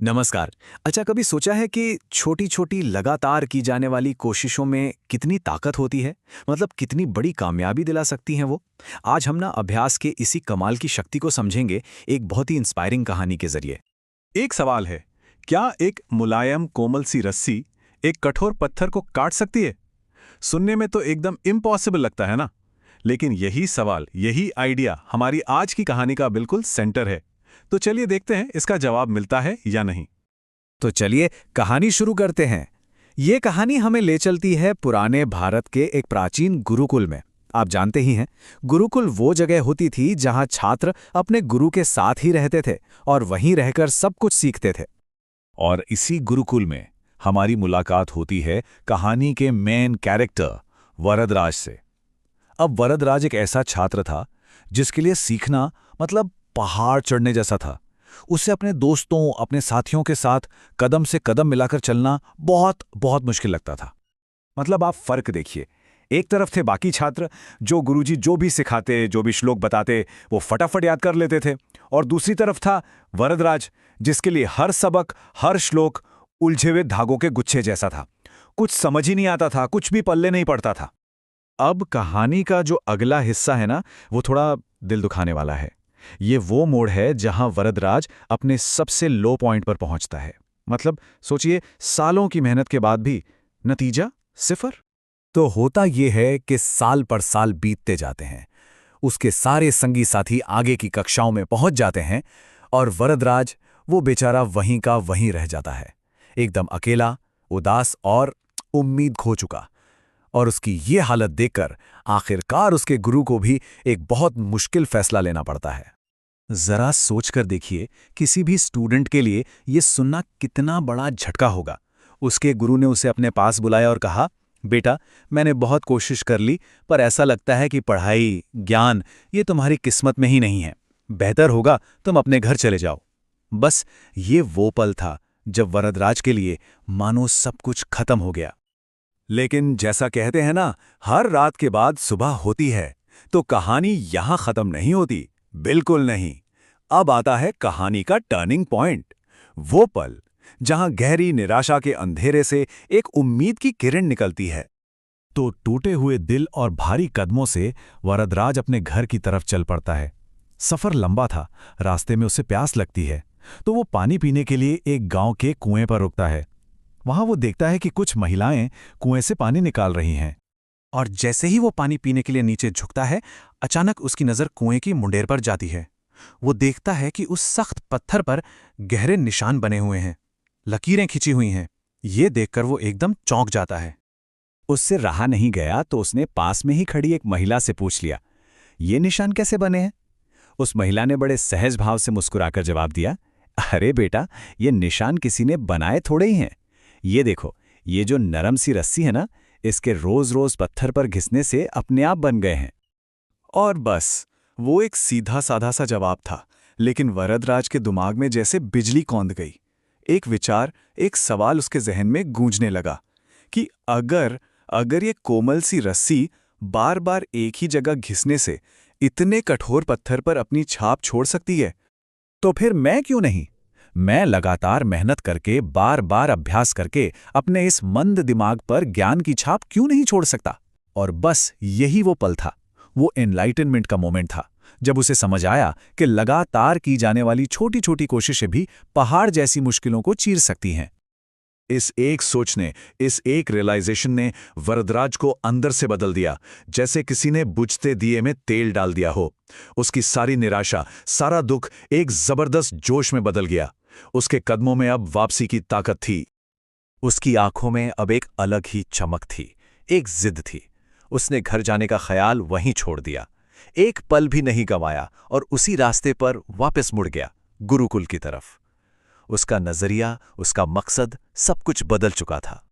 नमस्कार। अच्छा, कभी सोचा है कि छोटी-छोटी लगातार की जाने वाली कोशिशों में कितनी ताकत होती है? मतलब कितनी बड़ी कामयाबी दिला सकती हैं वो? आज हम ना अभ्यास के इसी कमाल की शक्ति को समझेंगे एक बहुत ही इंस्पायरिंग कहानी के जरिए। एक सवाल है, क्या एक मुलायम कोमल सी रस्सी एक कठोर पत्थर को काट सकती है? सुनने में तो एकदम इम्पॉसिबल लगता है ना? लेकिन यही सवाल, यही आइडिया हमारी आज की कहानी का बिल्कुल सेंटर है। तो चलिए देखते हैं इसका जवाब मिलता है या नहीं। तो चलिए कहानी शुरू करते हैं। ये कहानी हमें ले चलती है पुराने भारत के एक प्राचीन गुरुकुल में। आप जानते ही हैं, गुरुकुल वो जगह होती थी जहां छात्र अपने गुरु के साथ ही रहते थे और वहीं रहकर सब कुछ सीखते थे। और इसी गुरुकुल में हमारी मुलाकात होती है कहानी के मेन कैरेक्टर वरदराज से। अब वरदराज एक ऐसा छात्र था जिसके लिए सीखना मतलब पहाड़ चढ़ने जैसा था। उसे अपने दोस्तों, अपने साथियों के साथ कदम से कदम मिलाकर चलना बहुत बहुत मुश्किल लगता था। मतलब आप फर्क देखिए, एक तरफ थे बाकी छात्र जो गुरुजी जो भी सिखाते, जो भी श्लोक बताते, वो फटाफट याद कर लेते थे। और दूसरी तरफ था वरदराज, जिसके लिए हर सबक, हर श्लोक उलझे हुए धागों के गुच्छे जैसा था। कुछ समझ ही नहीं आता था, कुछ भी पल्ले नहीं पड़ता था। अब कहानी का जो अगला हिस्सा है ना, वो थोड़ा दिल दुखाने वाला है। ये वो मोड़ है जहां वरदराज अपने सबसे लो पॉइंट पर पहुंचता है। मतलब सोचिए, सालों की मेहनत के बाद भी नतीजा सिफर। तो होता ये है कि साल पर साल बीतते जाते हैं। उसके सारे संगी साथी आगे की कक्षाओं में पहुंच जाते हैं और वरदराज, वो बेचारा वहीं का वहीं रह जाता है, एकदम अकेला, उदास और उम्मीद खो चुका। और उसकी ये हालत देखकर आखिरकार उसके गुरु को भी एक बहुत मुश्किल फैसला लेना पड़ता है। जरा सोचकर देखिए, किसी भी स्टूडेंट के लिए यह सुनना कितना बड़ा झटका होगा। उसके गुरु ने उसे अपने पास बुलाया और कहा, बेटा, मैंने बहुत कोशिश कर ली, पर ऐसा लगता है कि पढ़ाई, ज्ञान ये तुम्हारी किस्मत में ही नहीं है। बेहतर होगा तुम अपने घर चले जाओ। बस ये वो पल था जब वरदराज के लिए मानो सब कुछ खत्म हो गया। लेकिन जैसा कहते हैं ना, हर रात के बाद सुबह होती है, तो कहानी यहां खत्म नहीं होती। बिल्कुल नहीं। अब आता है कहानी का टर्निंग पॉइंट। वो पल जहां गहरी निराशा के अंधेरे से एक उम्मीद की किरण निकलती है। तो टूटे हुए दिल और भारी कदमों से वरदराज अपने घर की तरफ चल पड़ता है। सफर लंबा था, रास्ते में उसे प्यास लगती है, तो वो पानी पीने के लिए एक गांव के कुएं पर रुकता है। वहां वो देखता है कि कुछ महिलाएं कुएं से पानी निकाल रही हैं। और जैसे ही वो पानी पीने के लिए नीचे झुकता है, अचानक उसकी नज़र कुएं की मुंडेर पर जाती है। वो देखता है कि उस सख्त पत्थर पर गहरे निशान बने हुए हैं, लकीरें खिंची हुई हैं। ये देखकर वो एकदम चौंक जाता है। उससे रहा नहीं गया तो उसने पास में ही खड़ी एक महिला से पूछ लिया, ये निशान कैसे बने हैं? उस महिला ने बड़े सहज भाव से मुस्कुराकर जवाब दिया, अरे बेटा, ये निशान किसी ने बनाए थोड़े ही हैं। ये देखो, ये जो नरम सी रस्सी है ना, इसके रोज रोज पत्थर पर घिसने से अपने आप बन गए हैं। और बस, वो एक सीधा साधा सा जवाब था, लेकिन वरदराज के दिमाग में जैसे बिजली कौंध गई। एक विचार, एक सवाल उसके जहन में गूंजने लगा कि अगर अगर ये कोमल सी रस्सी बार बार एक ही जगह घिसने से इतने कठोर पत्थर पर अपनी छाप छोड़ सकती है, तो फिर मैं क्यों नहीं? मैं लगातार मेहनत करके, बार बार अभ्यास करके अपने इस मंद दिमाग पर ज्ञान की छाप क्यों नहीं छोड़ सकता? और बस यही वो पल था, वो एनलाइटनमेंट का मोमेंट था, जब उसे समझ आया कि लगातार की जाने वाली छोटी छोटी कोशिशें भी पहाड़ जैसी मुश्किलों को चीर सकती हैं। इस एक सोच ने, इस एक रियलाइजेशन ने वरदराज को अंदर से बदल दिया, जैसे किसी ने बुझते दिए में तेल डाल दिया हो। उसकी सारी निराशा, सारा दुख एक जबरदस्त जोश में बदल गया। उसके कदमों में अब वापसी की ताकत थी। उसकी आंखों में अब एक अलग ही चमक थी, एक जिद थी। उसने घर जाने का ख्याल वहीं छोड़ दिया, एक पल भी नहीं गंवाया और उसी रास्ते पर वापस मुड़ गया, गुरुकुल की तरफ। उसका नजरिया, उसका मकसद, सब कुछ बदल चुका था।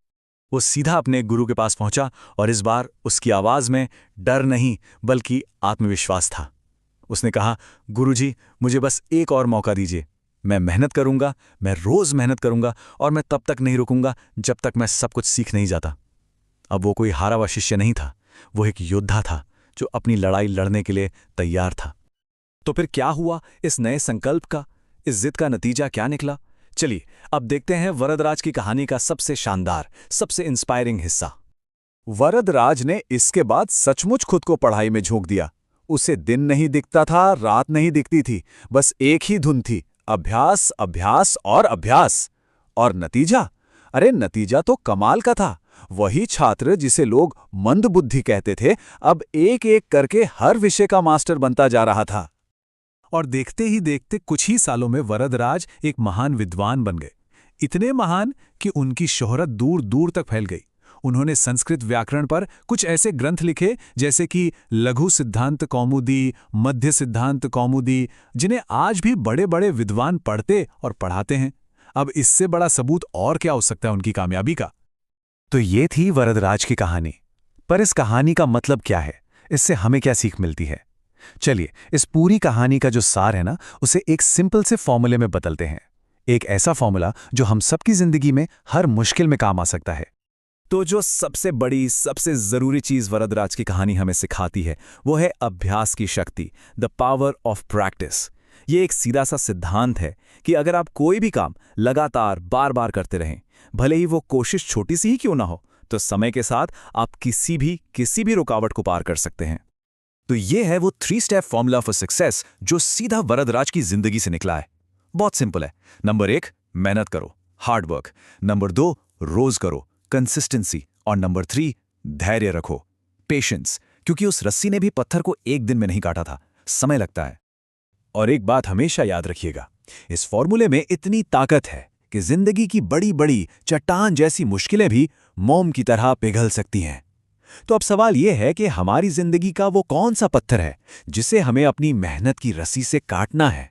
वो सीधा अपने गुरु के पास पहुंचा और इस बार उसकी आवाज में डर नहीं बल्कि आत्मविश्वास था। उसने कहा, गुरुजी, मुझे बस एक और मौका दीजिए। मैं मेहनत करूंगा, मैं रोज मेहनत करूंगा और मैं तब तक नहीं रुकूंगा जब तक मैं सब कुछ सीख नहीं जाता। अब वो कोई हारा हुआ शिष्य नहीं था, वो एक योद्धा था जो अपनी लड़ाई लड़ने के लिए तैयार था। तो फिर क्या हुआ इस नए संकल्प का? इस जिद का नतीजा क्या निकला? चलिए अब देखते हैं वरदराज की कहानी का सबसे शानदार, सबसे इंस्पायरिंग हिस्सा। वरदराज ने इसके बाद सचमुच खुद को पढ़ाई में झोंक दिया। उसे दिन नहीं दिखता था, रात नहीं दिखती थी, बस एक ही धुन थी, अभ्यास, अभ्यास और अभ्यास। और नतीजा, अरे नतीजा तो कमाल का था। वही छात्र जिसे लोग मंदबुद्धि कहते थे, अब एक एक करके हर विषय का मास्टर बनता जा रहा था। और देखते ही देखते कुछ ही सालों में वरदराज एक महान विद्वान बन गए। इतने महान कि उनकी शोहरत दूर दूर तक फैल गई। उन्होंने संस्कृत व्याकरण पर कुछ ऐसे ग्रंथ लिखे जैसे कि लघु सिद्धांत कौमुदी, मध्य सिद्धांत कौमुदी, जिन्हें आज भी बड़े बड़े विद्वान पढ़ते और पढ़ाते हैं। अब इससे बड़ा सबूत और क्या हो सकता है उनकी कामयाबी का। तो ये थी वरदराज की कहानी। पर इस कहानी का मतलब क्या है, इससे हमें क्या सीख मिलती है? चलिए इस पूरी कहानी का जो सार है ना, उसे एक सिंपल से फॉर्मूले में बदलते हैं। एक ऐसा फॉर्मूला जो हम सबकी जिंदगी में हर मुश्किल में काम आ सकता है। तो जो सबसे बड़ी, सबसे जरूरी चीज वरदराज की कहानी हमें सिखाती है वो है अभ्यास की शक्ति, द पावर ऑफ प्रैक्टिस। ये एक सीधा सा सिद्धांत है कि अगर आप कोई भी काम लगातार बार बार करते रहें, भले ही वो कोशिश छोटी सी ही क्यों ना हो, तो समय के साथ आप किसी भी रुकावट को पार कर सकते हैं। तो ये है वो 3 स्टेप फॉर्मूला फॉर सक्सेस जो सीधा वरदराज की जिंदगी से निकला है। बहुत सिंपल है। नंबर 1, मेहनत करो, हार्ड वर्क। नंबर 2, रोज करो, कंसिस्टेंसी। और नंबर 3, धैर्य रखो, पेशेंस, क्योंकि उस रस्सी ने भी पत्थर को एक दिन में नहीं काटा था, समय लगता है। और एक बात हमेशा याद रखिएगा, इस फॉर्मूले में इतनी ताकत है कि जिंदगी की बड़ी बड़ी चट्टान जैसी मुश्किलें भी मोम की तरह पिघल सकती हैं। तो अब सवाल यह है कि हमारी जिंदगी का वो कौन सा पत्थर है जिसे हमें अपनी मेहनत की रस्सी से काटना है।